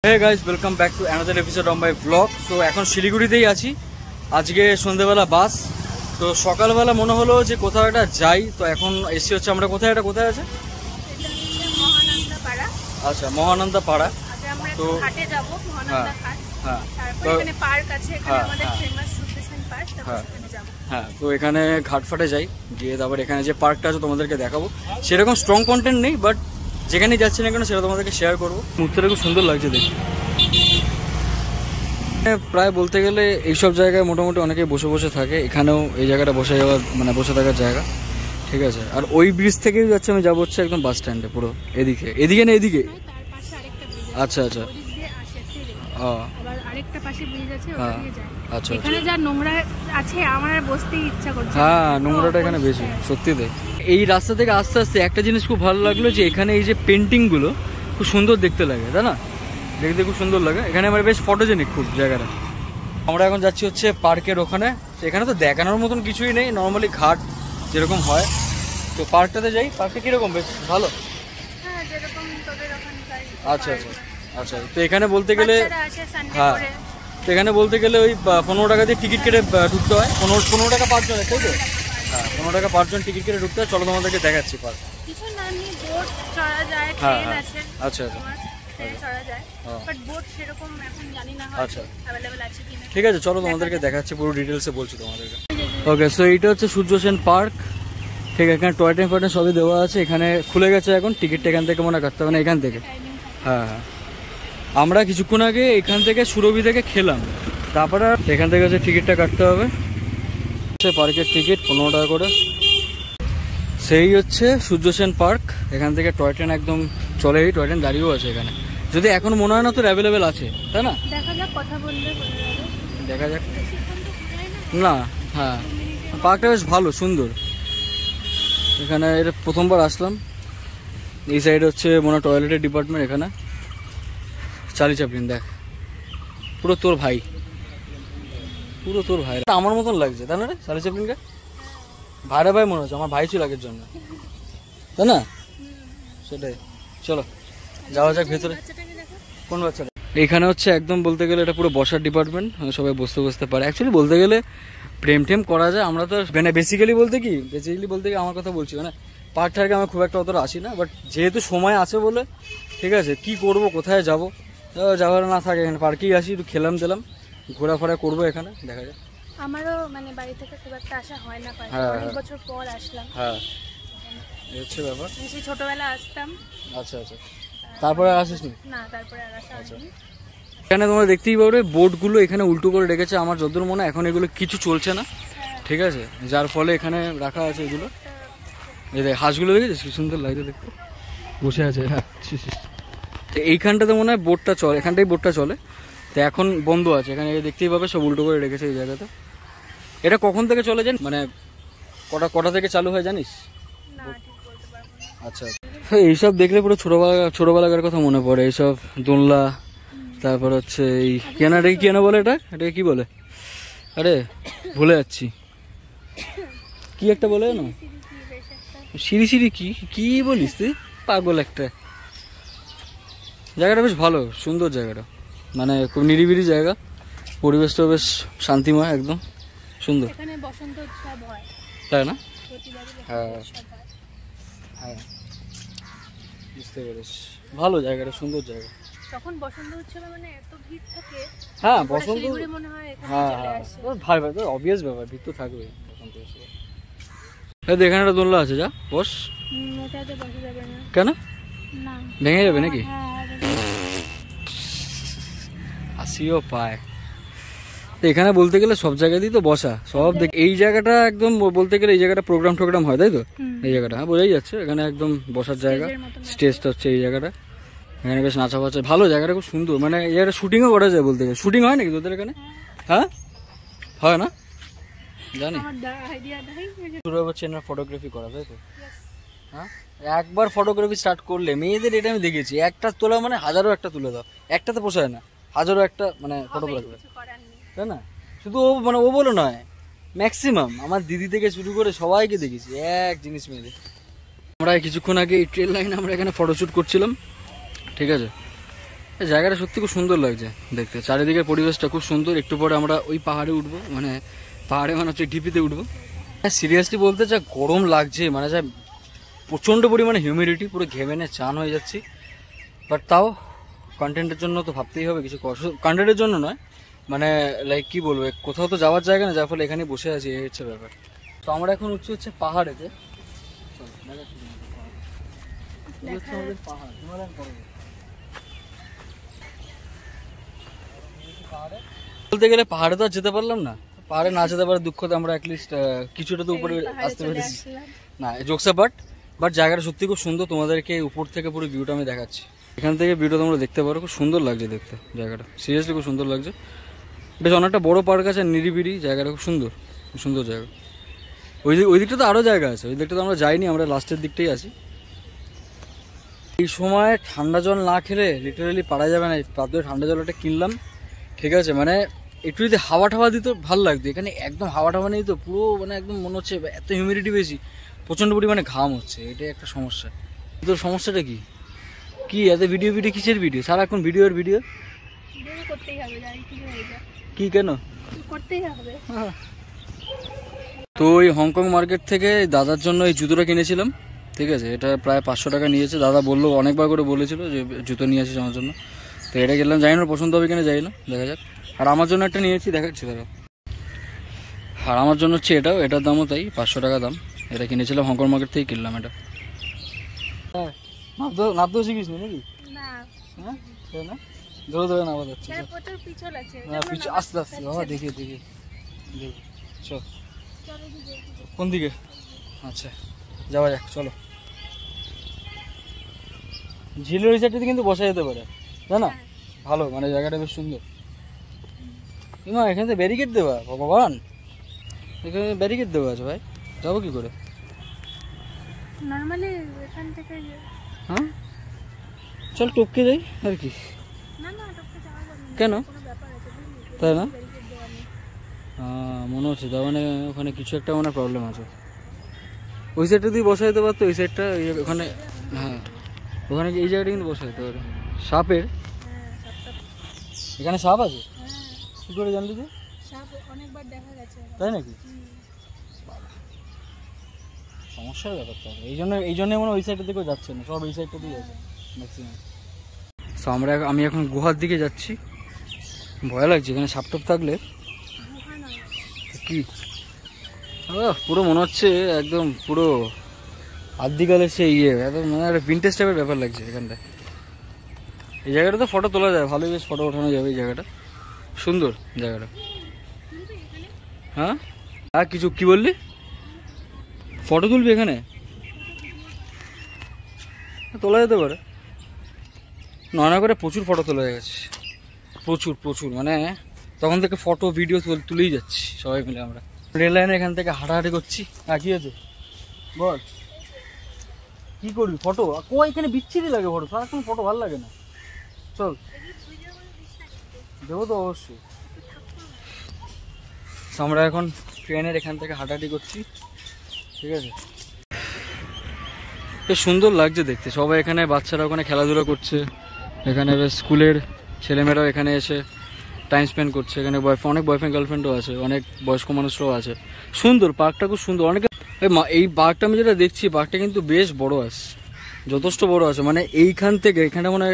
Hey guys, welcome back to another episode of my vlog. So এখন শিলিগুড়িতেই আছি, আজকে সন্ধ্যাবেলা বাস। তো সকালবেলা মনে হলো যে কোথাও একটা যাই, তো এখন এসে হচ্ছে আমরা কোথায়, এটা কোথায় আছে? আচ্ছা, মহানন্দা পাড়া। তো হ্যাঁ, তো এখানে ঘাটফাটে যাই, গিয়ে তারপর এখানে যে পার্কটা আছে তোমাদেরকে দেখাবো। সেরকম স্ট্রং কন্টেন্ট নেই, বাট যেখানে যাচ্ছি না কেন সেটা তোমাদেরকে শেয়ার করবো। মুহূর্তটা খুব সুন্দর লাগছে দেখি। প্রায় বলতে গেলে এইসব জায়গায় মোটামুটি অনেকে বসে বসে থাকে, এখানেও এই জায়গাটা বসে যাওয়ার মানে বসে থাকার জায়গা, ঠিক আছে। আর ওই ব্রিজ থেকেই যাচ্ছে, আমি যাবো হচ্ছে একদম বাস স্ট্যান্ডে, পুরো এদিকে এদিকে না এদিকে। আচ্ছা আচ্ছা, আচ্ছা এখানে যা নোংরা আছে আমার বসতেই ইচ্ছা করছে। হ্যাঁ, নোংরাটা এখানে বেশি, সত্যি তাই। এই রাস্তা থেকে আস্তে আস্তে একটা জিনিস খুব ভালো লাগলো, যে এখানে এই যে পেন্টিং গুলো খুব সুন্দর দেখতে লাগে, তাই না? দেখতে খুব সুন্দর লাগে। এখানে আমার বেশ ফটোজেনিক খুব জায়গাটা। আমরা এখন যাচ্ছি হচ্ছে পার্কের ওখানে। এখানে তো দেখানোর মতন কিছুই নেই, নর্মালি ঘাট যেরকম হয়। তো পার্কটাতে যাই। পার্কটা কিরকম? বেশ ভালো। আচ্ছা আচ্ছা আচ্ছা। তো এখানে বলতে গেলে হ্যাঁ, তো এখানে বলতে গেলে ওই 15 টাকা দিয়ে টিকিট কেটে ঢুকতে হয়। 15 টাকা 5 জন, তাই তো? হ্যাঁ, 15 টাকা 5 জন টিকিট কেটে ঢুকতে হয়। চলো তোমাদেরকে দেখাচ্ছি পার্ক। হ্যাঁ হ্যাঁ, আচ্ছা আচ্ছা আচ্ছা, ঠিক আছে, চলো তোমাদেরকে দেখাচ্ছি, পুরো ডিটেলসে বলছি তোমাদেরকে। ওকে, সো এইটা হচ্ছে সূর্য সেন পার্ক, ঠিক। এখানে টয় ট্রেন ফয় ট্রেন সবই দেওয়া আছে। এখানে খুলে গেছে এখন, টিকিটটা এখান থেকে মনে কাটতে হবে না, এখান থেকে। হ্যাঁ হ্যাঁ, আমরা কিছুক্ষণ আগে এখান থেকে সুরভি থেকে খেলাম, তারপরে এখান থেকে হচ্ছে টিকিটটা কাটতে হবে। পার্কের টিকিট 15 টাকা করে। সেই হচ্ছে সূর্য সেন পার্ক। এখান থেকে টয় ট্রেন একদম চলে, টয় ট্রেন দাঁড়িয়েও আছে এখানে, যদি এখন মনে হয় না তো অ্যাভেলেবেল আছে, তাই না? দেখা যাক না। হ্যাঁ, পার্কটা বেশ ভালো, সুন্দর। এখানে এটা প্রথমবার আসলাম। এই সাইডে হচ্ছে মনে হয় টয়লেটের ডিপার্টমেন্ট। এখানে চার্লি চ্যাপলিন, দেখ, পুরো তোর ভাই, পুরো তোর ভাই। আমার মতন লাগছে, তাই না রে? চার্লি চ্যাপলিনকে ভাইরা ভাই মনে হচ্ছে, আমার ভাই ছিল আগের জন্য, তাই না? সেটাই। চলো যাওয়া যাক ভেতরে। কোন বাচ্চাটা? এখানে হচ্ছে একদম বলতে গেলে এটা পুরো বসার ডিপার্টমেন্ট, সবাই বসতে বসতে পারে। অ্যাকচুয়ালি বলতে গেলে প্রেম টেম করা যায়। আমরা তো মানে বেসিক্যালি বলতে কি আমার কথা বলছি, মানে পার্ক টার্কে আমি খুব একটা অতটা আসি না, বাট যেহেতু সময় আছে বলে, ঠিক আছে, কি করব, কোথায় যাব, যাওয়ার না থাকে, এখানে পার্কেই আসি, একটু খেলাম দিলাম, ঘোরাফেরা করবো এখানে, দেখা যায়। আমারও মানে বাড়ি থেকে খুব একটা আসা হয় না, অনেক বছর পর আসলাম। হ্যাঁ, এই হচ্ছে ব্যাপার। সেই ছোটবেলা আসতাম। আচ্ছা আচ্ছা, তারপরে আসিস না? তারপরে আর আসা হয়নি। এখানে তোমরা দেখতেই পাবে বোর্ডগুলো এখানে উল্টো করে রেখেছে, আমার যতদূর মনে হয় এখন এগুলো কিছু চলছে না, ঠিক আছে, যার ফলে এখানে রাখা আছে এগুলো। এই দেখ, হাঁসগুলো দেখেছিস কি সুন্দর লাগছে দেখতে, বসে আছে। হ্যাঁ, তো এইখানটাতে মনে হয় বোর্ডটা চলে, এখানটাই বোর্ডটা চলে, তো এখন বন্ধ আছে। এখানে দেখতেই পাবে সব উল্টো করে রেখেছে এই জায়গাতে। এটা কখন থেকে চলে জানিস, মানে কটা থেকে চালু হয় জানিস? আচ্ছা, এইসব দেখলে পুরো ছোটবেলাকার কথা মনে পড়ে, এইসব দোলনা, তারপর হচ্ছে এই কেনাটা কি কেনা বলে, এটা কি বলে, আরে ভুলে যাচ্ছি, কি একটা বলে না, সিঁড়ি সিঁড়ি কি বলিস তুই, পাগল একটা। জায়গাটা বেশ ভালো, সুন্দর জায়গাটা, মানে খুব নিরিবিলি জায়গা, পরিবেশটা বেশ শান্তিময়, একদম সুন্দর, তাই না? হ্যাঁ হ্যাঁ, বুঝতে পেরেছি, ভালো জায়গাটা, সুন্দর জায়গা। তখন বসন্ত উৎসবে মানে এত ভিড় থাকে। হ্যাঁ, বসন্ত মনে হয় হ্যাঁ ভাই ভাই, তো অবভিয়াস ব্যাপার, ভিড় তো থাকবে বসন্ত উৎসবে। এখানে একটা দোলনা আছে, যা বস। এটাতে বসা যাবে না। কেন? না, ভেঙে যাবে নাকি? হাসিও পায়। এখানে বলতে গেলে সব জায়গাতেই তো বসা, সব এই জায়গাটা একদম বলতে গেলে এই জায়গাটা প্রোগ্রাম হয়, তাই তো? এই জায়গাটা হ্যাঁ, বোঝাই যাচ্ছে, এখানে একদম বসার জায়গা, স্টেজটা হচ্ছে এই জায়গাটা। এখানে বেশ নাচা বাচ্চা, ভালো জায়গাটা, খুব সুন্দর, মানে এই জায়গাটা শুটিংও করা যায় বলতে গেলে। শুটিং হয় নাকি তোদের এখানে? হ্যাঁ, হয় না জানি। শুরু হচ্ছে না ফটোগ্রাফি করা, তাই তো? হ্যাঁ, একবার ফটোগ্রাফি স্টার্ট করলে মেয়েদের, এটা আমি দেখেছি, একটা তোলা মানে হাজারো একটা তুলে দাও, একটাতে পোষায় না, হাজারো একটা মানে ফটোগ্রাফি, তাই না? শুধু ও মানে ও বলে নয়, ম্যাক্সিমাম আমার দিদি থেকে শুরু করে সবাইকে দেখেছি এক জিনিস মেয়েদের। আমরা কিছুক্ষণ আগে এই ট্রেন লাইনে আমরা এখানে ফটোশ্যুট করছিলাম, ঠিক আছে। জায়গাটা সত্যি খুব সুন্দর লাগছে দেখতে, চারিদিকের পরিবেশটা খুব সুন্দর। একটু পরে আমরা ওই পাহাড়ে উঠবো, মানে পাহাড়ে মানে হচ্ছে ঢিপিতে উঠবো। হ্যাঁ সিরিয়াসলি বলতে যা গরম লাগছে, মানে যা প্রচণ্ড পরিমাণে হিউমিডিটি, পুরো ঘেমেনে চান হয়ে যাচ্ছি। বাট তাও কন্টেন্টের জন্য তো ভাবতেই হবে কিছু, কন্টেন্টের জন্য নয়, মানে লাইক কি বলবো, কোথাও তো যাওয়ার জায়গা না, যার ফলে এখানে বসে আছি, এই হচ্ছে ব্যাপার। তো আমরা এখন উঠছি হচ্ছে পাহাড়েতে, পাহাড় হিমালয়ান পর্বত। বলতে গেলে পাহাড়ে তো আর যেতে পারলাম না, পাহাড়ে না যেতে পারার দুঃখতে আমরা অ্যাটলিস্ট কিছুটা তো উপরে আসতে পেরেছি না, জোকসা। বাট জায়গাটা সত্যি খুব সুন্দর, তোমাদেরকে উপর থেকে পুরো ভিউটা আমি দেখাচ্ছি। এখান থেকে ভিউটা তোমরা দেখতে পারো, খুব সুন্দর লাগছে দেখতে জায়গাটা, সিরিয়াসলি খুব সুন্দর লাগছে। বেশ অনেকটা বড় পার্ক আছে, নিরিবিড়ি জায়গাটা, খুব সুন্দর, খুব সুন্দর জায়গা। ওই দিকটা তো আরও জায়গা আছে, ওই দিকটা তো আমরা যাইনি, আমরা লাস্টের দিকটাই আছি। এই সময় ঠান্ডা জল না খেলে লিটারালি পারা যাবে না। পাত্রে ঠান্ডা জল একটা কিনলাম, ঠিক আছে, মানে একটু যদি হাওয়া টাওয়া দিত ভালো লাগতো। এখানে একদম হাওয়া টাওয়া নেই তো, পুরো মানে একদম মনে হচ্ছে এত হিউমিডিটি বেশি, প্রচণ্ড পরিমাণে ঘাম হচ্ছে, এটাই একটা সমস্যা। তোর সমস্যাটা কি? কি এত ভিডিও কিসের ভিডিও? সারাক্ষণ ভিডিও আর ভিডিও কি কেন করতেই হবে? তো ওই হংকং মার্কেট থেকে দাদার জন্য এই জুতোটা কিনেছিলাম, ঠিক আছে। এটা প্রায় 500 টাকা নিয়েছে। দাদা বললো, অনেকবার করে বলেছিল যে জুতো নিয়ে আসিস আমার জন্য, তো এটা গেলাম, জানি না পছন্দ হবে কিনা, যাই না, দেখা যাক। আর আমার জন্য একটা নিয়েছি, দেখাচ্ছি দাদা। আর আমার জন্য হচ্ছে এটার দামও তাই 500 টাকা দাম। এটা কিনেছিলাম হংকং মার্কেট থেকে, কিনলাম এটা। হ্যাঁ নাপতেও শিখিস নি নাকি? হ্যাঁ না, ধরে ধরে নামা যাচ্ছে, আস্তে আস্তে বাবা, দেখে চল। কোন দিকে? আচ্ছা যাওয়া যাক, চলো। ঝিলের ওই সাইডটাতে কিন্তু বসা যেতে পারে, তাই না? ভালো, মানে জায়গাটা বেশ সুন্দর। না এখানে তো ব্যারিকেড দেওয়া, ভগবান, এখানে ব্যারিকেড দেওয়া আছে ভাই, যাবো কি করে? নরমালি এখান থেকে হ্যাঁ চল টপকে যাই আর কি। না টপকে যাওয়া যাবে না, কেন? কোনো ব্যাপার আছে, তাই না? মনে হচ্ছে তার মানে ওখানে কিছু একটা মানে প্রবলেম আছে। ওই সাইডটা দিয়ে বসা যেতে পারতো, ওই সাইডটা ওখানে, হ্যাঁ ওখানে এই জায়গাটা কিন্তু বসা যেতে পারে। সাপের এখানে সাপ আছে? কি করে জানলি যে? অনেকবার দেখা গেছে। তাই নাকি? সমস্যার ব্যাপারটা এই জন্য মনে ওই সাইডটা দিকেও যাচ্ছে না, সব এই সাইডটা দিয়ে যাচ্ছে ম্যাক্সিমাম। তো আমি এখন গুহার দিকে যাচ্ছি, ভয় লাগছে এখানে সাপ টাপ থাকলে। কি পুরো মনে হচ্ছে একদম পুরো আদিকালের সে একদম মানে একটা ভিন্টেজ টাইপের ব্যাপার লাগছে এখানটায়। এই জায়গাটা তো ফটো তোলা যায়, ভালোই বেশ ফটো ওঠানো যাবে। এই জায়গাটা সুন্দর জায়গাটা। হ্যাঁ আর কিছু কি বললি? ফটো তুলবি এখানে? তোলা যেতে পারে, নয় করে প্রচুর ফটো তোলা হয়ে গেছে, প্রচুর মানে তখন থেকে ফটো ভিডিও তুলেই যাচ্ছি সবাই মিলে আমরা। রেল লাইনে এখান থেকে হাঁটাহাঁটি করছি। কি আছে বল, কি করবি? ফটো এখানে বিচ্ছিরি লাগে, ফটো সারাক্ষণ ফটো ভালো লাগে না। চল দেবো তো অবশ্যই। আমরা এখন ট্রেনের এখান থেকে হাঁটাহাঁটি করছি, ঠিক আছে। বেশ সুন্দর লাগছে দেখতে, সবাই এখানে, বাচ্চারা ওখানে খেলাধুলা করছে, এখানে বেশ স্কুলের ছেলেমেয়েরাও এখানে এসে টাইম স্পেন্ড করছে। এখানে অনেক বয়ফ্রেন্ড গার্লফ্রেন্ডও আছে, অনেক বয়স্ক মানুষরাও আছে। সুন্দর পার্কটা, খুব সুন্দর। অনেকে এই পার্কটা আমি যেটা দেখছি, পার্কটা কিন্তু বেশ বড় আছে, যথেষ্ট বড় আছে। মানে এইখান থেকে এখানে মানে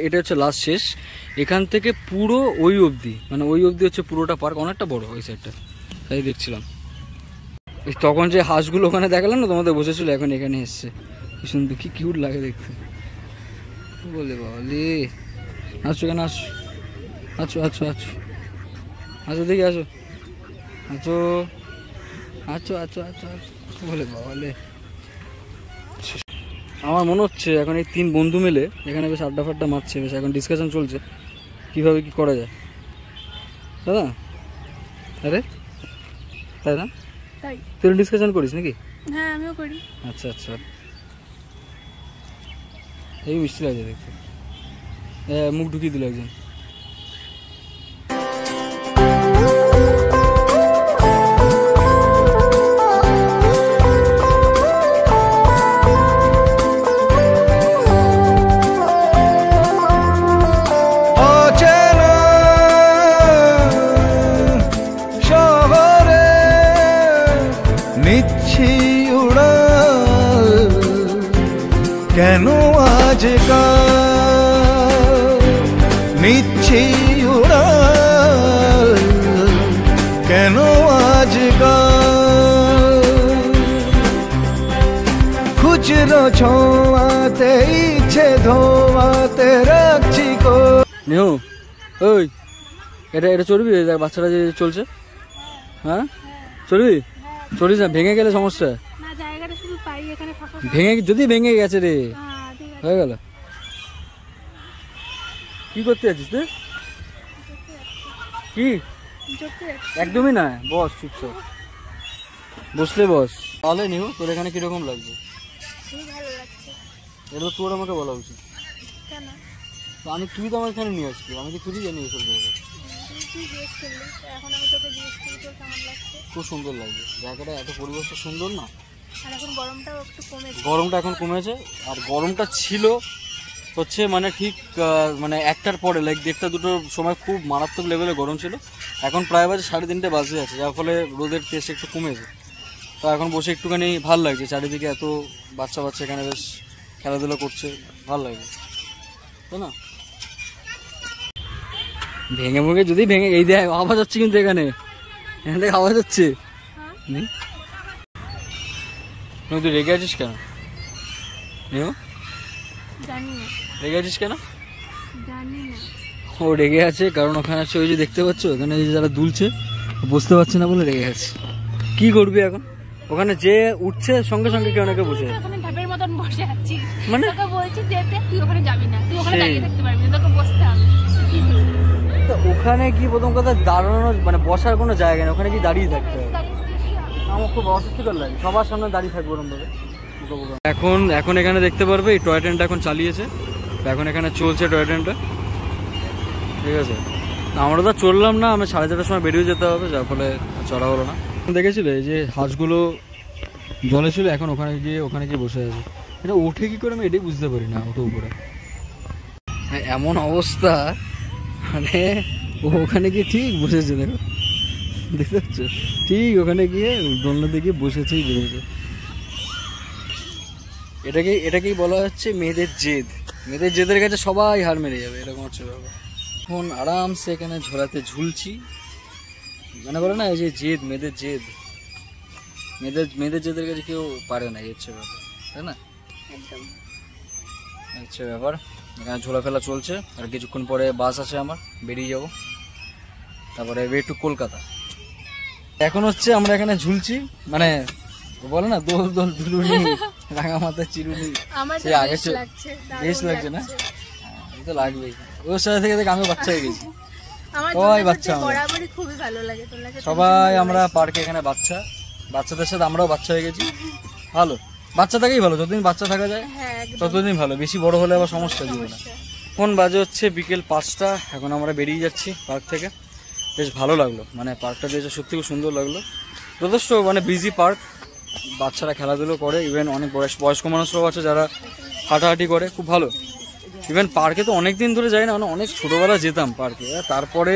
এটা হচ্ছে লাস্ট শেষ, এখান থেকে পুরো ওই অবধি, মানে ওই অবধি হচ্ছে পুরোটা পার্ক, অনেকটা বড় ওই সাইডটা। তাই দেখছিলাম তখন যে হাঁসগুলো ওখানে দেখালাম না তোমাদের, বসেছিল, এখন এখানে এসছে। কি সুন্দর, কি কিউট লাগে দেখতে, বলে বলে। আসছো কেন? আছো দেখি, আছো বলে বলে। আমার মনে হচ্ছে এখন এই 3 বন্ধু মিলে এখানে বেশ আড্ডা ফাড্ডা মারছে, বেশ এখন ডিসকাশন চলছে কিভাবে কি করা যায়, তাই না? আরে তাই না, তুই ডিসকাশন করিস নাকি? হ্যাঁ আমিও করি। আচ্ছা এই মিষ্টি লাগছে দেখতে, মুখ ঢুকিয়ে দিল একজন। কেন আজকাল নিচ্ছি উড়াল, কেন আজকাল খুচরো ছোঁয়াতে ইচ্ছে ধোয়াতে রাখছি কো। নেহু ওই এটা চড়বি? দেখ বাচ্চাটা যে চলছে, হ্যাঁ চড়বি? চড়িস না, ভেঙে গেলে সমস্যা। যদি ভেঙে গেছে রে, হয়ে গেল। কি করতে যাচ্ছিস তুই? কি একদমই না, বস চুপচাপ, বসলে বস। তাহলে নিও, তোর এখানে কিরকম লাগছে? এটা তো তোর আমাকে বলা উচিত। তুই তো আমার এখানে নিয়ে আসবি, আমি তো খুবই জানি এসব জায়গা। খুব সুন্দর লাগছে জায়গাটা, এত পরিবেশটা সুন্দর না। গরমটা এখন কমেছে, আর গরমটা ছিল হচ্ছে মানে ঠিক মানে 1টার পরে, লাইক 1টা 2টোর সময় খুব মারাত্মক লেভেলে গরম ছিল। এখন প্রায় বাজে 3:30 বাজে আছে, যার ফলে রোদের তেজ একটু কমেছে। তো এখন বসে একটুখানি ভাল লাগছে, চারিদিকে এত বাচ্চা এখানে বেশ খেলাধুলা করছে, ভাল লাগছে তাই না? ভেঙে যদি ভেঙে, এই দেখ আওয়াজ হচ্ছে কিন্তু এখানে থেকে আওয়াজ হচ্ছে। তুই রেগে আছিস কেন? রেগে আছিস কেন? ও রেগে আছে কারণ ওখানে আছে ওই যে দেখতে পাচ্ছ, ওখানে যারা দুলছে বসতে পারছে না বলে রেগে আছে। কি করবি এখন? ওখানে যে উঠছে সঙ্গে সঙ্গে কেউ না কেউ বসে মানে ওখানে কি প্রথম কথা দাঁড়ানোর মানে বসার কোনো জায়গা নেই, ওখানে কি দাঁড়িয়ে থাকতে হবে। আমার খুব অস্বস্তিকর লাগে, সবার সামনে দাঁড়িয়ে থাকবো ওরকম ভাবে। এখন এখানে দেখতে পারবে এই টয় ট্রেনটা এখন চালিয়েছে, এখন এখানে চলছে টয় ট্রেনটা, ঠিক আছে। আমরা তো চললাম না, আমি 4:30টার সময় বেরিয়ে যেতে হবে, যার ফলে চড়া হলো না। দেখেছিল এই যে হাঁসগুলো জলে ছিল, এখন ওখানে গিয়ে বসে আছে। এটা ওঠে কি করে আমি এটাই বুঝতে পারি না, ওঠে উপরে এমন অবস্থা, মানে ও ওখানে গিয়ে ঠিক বসেছে, দেখো দেখতে পাচ্ছ, ঠিক ওখানে গিয়ে দোলনাতে গিয়ে বসেছেই বেরিয়েছে। এটাকেই বলা হচ্ছে মেয়েদের জেদ। মেয়েদের জেদের কাছে সবাই হার মেরে যাবে, এরকম হচ্ছে ব্যাপার। এখন আরামসে এখানে ঝোলাতে ঝুলছি, মানে বলে না এই যে জেদ, মেয়েদের জেদ, মেয়েদের জেদের কাছে কেউ পারে না, এই হচ্ছে ব্যাপার, তাই না? হচ্ছে ব্যাপার। এখানে ঝোলাফেলা চলছে, আর কিছুক্ষণ পরে বাস আছে আমার, বেরিয়ে যাব, তারপরে ওয়ে টু কলকাতা। এখন হচ্ছে আমরা এখানে ঝুলছি, মানে বলে না দোল দোল দুলুনি রাঙা মাথা চিরুনি, বেশ লাগছে না? তো লাগবেই, ওর সাথে থেকে আমিও বাচ্চা হয়ে গেছি, সবাই বাচ্চা, সবাই আমরা পার্কে এখানে বাচ্চাদের সাথে আমরাও বাচ্চা হয়ে গেছি। ভালো, বাচ্চা থাকেই ভালো, যতদিন বাচ্চা থাকা যায় ততদিন ভালো, বেশি বড় হলে আবার সমস্যা দিবে না। এখন বাজে হচ্ছে বিকেল 5টা, এখন আমরা বেরিয়ে যাচ্ছি পার্ক থেকে। বেশ ভালো লাগলো, মানে পার্কটা দেখে সত্যি খুব সুন্দর লাগলো, যথেষ্ট মানে বিজি পার্ক, বাচ্চারা খেলাধুলো করে, ইভেন অনেক বয়স্ক মানুষরাও আছে যারা হাঁটাহাঁটি করে, খুব ভালো। ইভেন পার্কে তো অনেক দিন ধরে যাই না, মানে অনেক ছোটোবেলা যেতাম পার্কে, তারপরে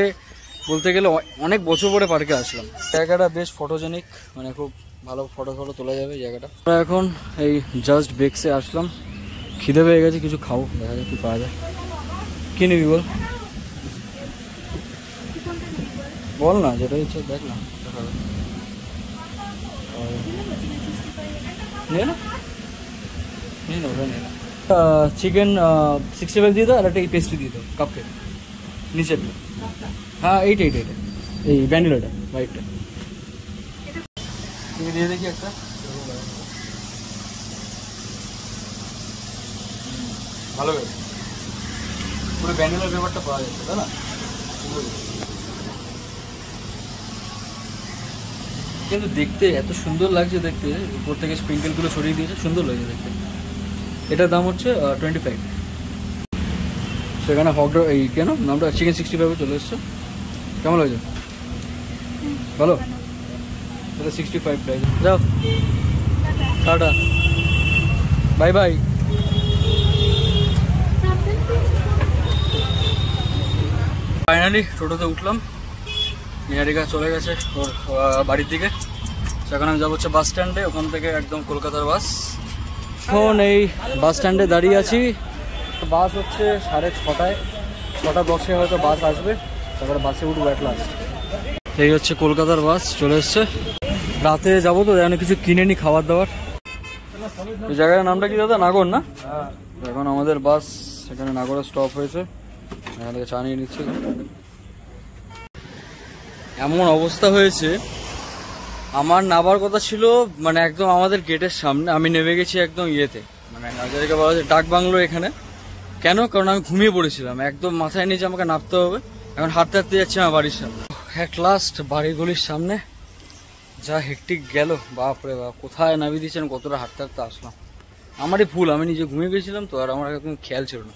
বলতে গেলে অনেক বছর পরে পার্কে আসলাম। জায়গাটা বেশ ফটোজেনিক, মানে খুব ভালো ফটো তোলা যাবে জায়গাটা। আমরা এখন এই জাস্ট বেক্সে আসলাম, খিদে পেয়ে গেছে, কিছু খাও, দেখা যায় কি পাওয়া যায়। কি নিবি বল না, যেটা ইচ্ছে দেখ না, চিকেন 65 দিয়ে দাও, আর একটা এই পেস্ট্রি দিয়ে দাও, কাপকেক নিচে। হ্যাঁ এইটা এই ভ্যানিলাটা হোয়াইটটা দিয়ে দেখি একটা। ভালো পুরো ভ্যানিলার ব্যাপারটা পাওয়া যাচ্ছে, তাই না? কিন্তু দেখতে এত সুন্দর লাগছে, দেখতে উপর থেকে স্প্রিঙ্কেলগুলো সরিয়ে দিয়েছে, সুন্দর লাগছে দেখতে। এটার দাম হচ্ছে 25। সেখানে হক এই কেন নামটা চিকেন 65 চলে এসছে। কেমন লাগছে? ভালো, এটা 65 প্রাইস। যাও টাটা, বাই বাই। ফাইনালি টোটোতে উঠলাম, নিহারিকা চলে গেছে ওর বাড়ির দিকে। সেখানে আমি যাবো হচ্ছে বাস স্ট্যান্ডে, ওখান থেকে একদম কলকাতার বাস। এখন এই বাস স্ট্যান্ডে দাঁড়িয়ে আছি। বাস হচ্ছে 6:30, 6:10 হয়তো বাস আসবে, তারপরে বাসে উঠবো অ্যাট লাস্ট। এই হচ্ছে কলকাতার বাস চলে এসছে। রাতে যাবো তো, যেন কিছু কিনে নি খাবার দাবার। এই জায়গার নামটা কি দাদা? নাগর না? এখন আমাদের বাস এখানে নাগরে স্টপ হয়েছে, এখান থেকে চা নিয়ে নিচ্ছে। এমন অবস্থা হয়েছে, আমার নামার কথা ছিল মানে একদম আমাদের গেটের সামনে, আমি নেমে গেছি একদম ইয়েতে, মানে হাজারিকা বলা হচ্ছে ডাক বাংলো এখানে। কেন? কারণ আমি ঘুমিয়ে পড়েছিলাম, একদম মাথায় নিচে আমাকে নামতে হবে। এখন হাঁটতে হাঁটতে যাচ্ছি আমার বাড়ির সামনে। অ্যাট লাস্ট বাড়িগুলির সামনে। যা হেক্টিক গেল, বাপরে বাপ, কোথায় নামিয়ে দিয়েছেন, কতটা হাঁটতে হাঁটতে আসলাম। আমারই ভুল, আমি নিজে ঘুমিয়ে গেছিলাম তো, আর আমার একদম খেয়াল ছিল না।